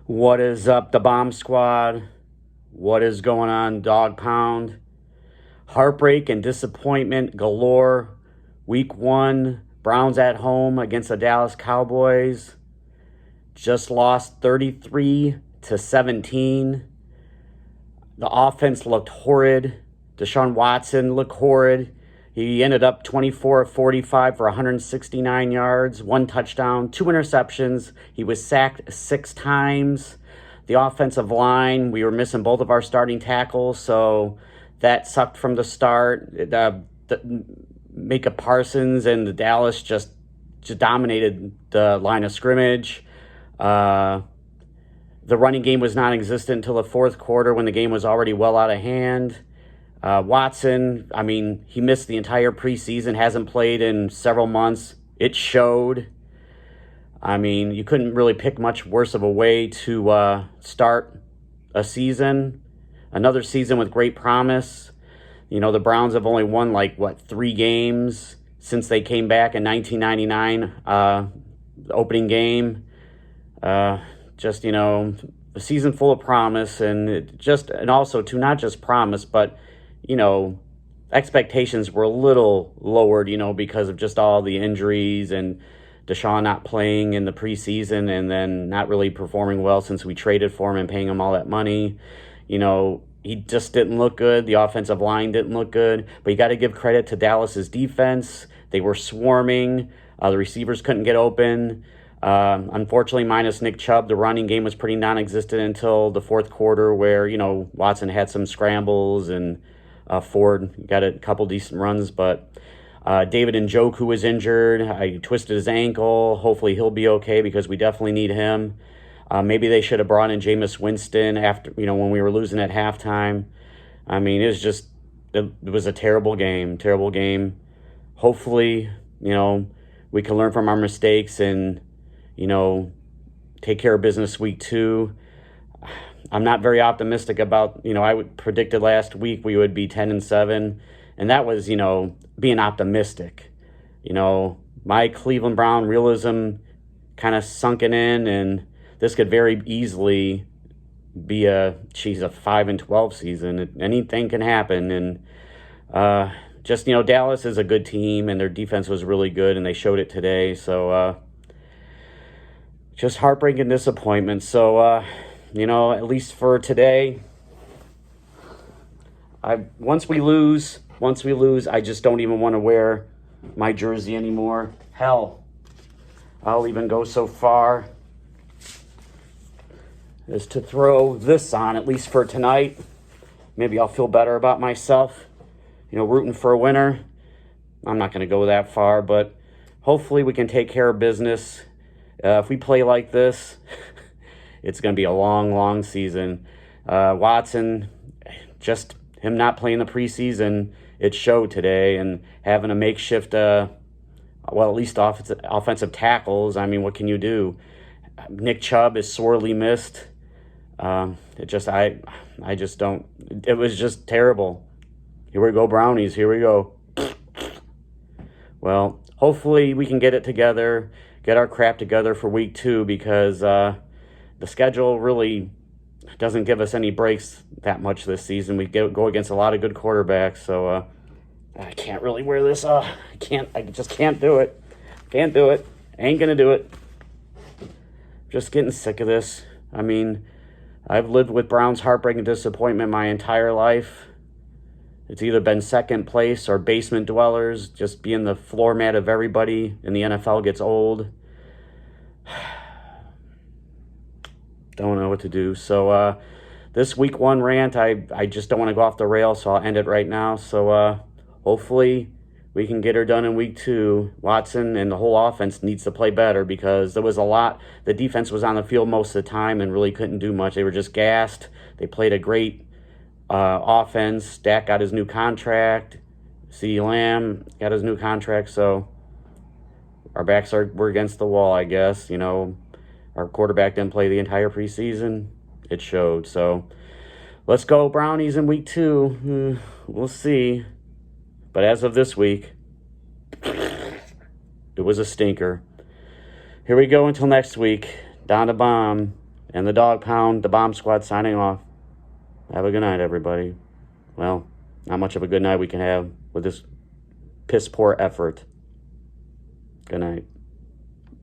What is up, the Bomb Squad? What is going on, Dog Pound? Heartbreak and disappointment galore. Week 1, Browns at home against the Dallas Cowboys. Just lost 33-17. The offense looked horrid. Deshaun Watson looked horrid. He ended up 24 of 45 for 169 yards, 1 touchdown, 2 interceptions. He was sacked 6 times. The offensive line, we were missing both of our starting tackles, so that sucked from the start. Micah Parsons and the Dallas just dominated the line of scrimmage. The running game was non-existent until the fourth quarter when the game was already well out of hand. Watson, he missed the entire preseason, hasn't played in several months. It showed. You couldn't really pick much worse of a way to start a season. Another season with great promise. The Browns have only won 3 games since they came back in 1999, the opening game. A season full of promise, and also to not just promise, but expectations were a little lowered, because of just all the injuries and Deshaun not playing in the preseason and then not really performing well since we traded for him and paying him all that money. He just didn't look good. The offensive line didn't look good. But you got to give credit to Dallas's defense. They were swarming. The receivers couldn't get open. Unfortunately, minus Nick Chubb, the running game was pretty non-existent until the fourth quarter where, Watson had some scrambles and Ford got a couple decent runs. But David Njoku was injured. He twisted his ankle. Hopefully he'll be okay because we definitely need him. Maybe they should have brought in Jameis Winston after, when we were losing at halftime. It was a terrible game. Hopefully, we can learn from our mistakes and, take care of business week 2. I'm not very optimistic about, I predicted last week we would be 10-7, and that was, being optimistic. My Cleveland Brown realism kind of sunken in, and this could very easily be a 5-12 season. Anything can happen, and Dallas is a good team, and their defense was really good, and they showed it today. So just heartbreaking disappointment. So at least for today, once we lose, I just don't even want to wear my jersey anymore. Hell, I'll even go so far is to throw this on, at least for tonight. Maybe I'll feel better about myself, rooting for a winner. I'm not going to go that far, but hopefully we can take care of business. If we play like this, it's going to be a long, long season. Watson, just him not playing the preseason, it showed today, and having a makeshift, at least offensive tackles. What can you do? Nick Chubb is sorely missed. I just don't. It was just terrible. Here we go, Brownies. Here we go. Well, hopefully we can get it together, get our crap together for week 2, because the schedule really doesn't give us any breaks that much this season. We go against a lot of good quarterbacks, so I can't really wear this. I just can't do it. Can't do it. Ain't gonna do it. Just getting sick of this. I've lived with Browns heartbreak and disappointment my entire life. It's either been second place or basement dwellers, just being the floor mat of everybody, and the NFL gets old. Don't know what to do. So this week 1 rant, I just don't want to go off the rails, so I'll end it right now. So hopefully we can get her done in week 2. Watson and the whole offense needs to play better, because there was a lot. The defense was on the field most of the time and really couldn't do much. They were just gassed. They played a great offense. Dak got his new contract. CeeDee Lamb got his new contract. So our backs we're against the wall, I guess. Our quarterback didn't play the entire preseason. It showed. So let's go Brownies in week 2. We'll see. But as of this week, it was a stinker. Here we go until next week. Down to Bomb. and the Dog Pound, the Bomb Squad, signing off. Have a good night, everybody. Well, not much of a good night we can have with this piss-poor effort. Good night.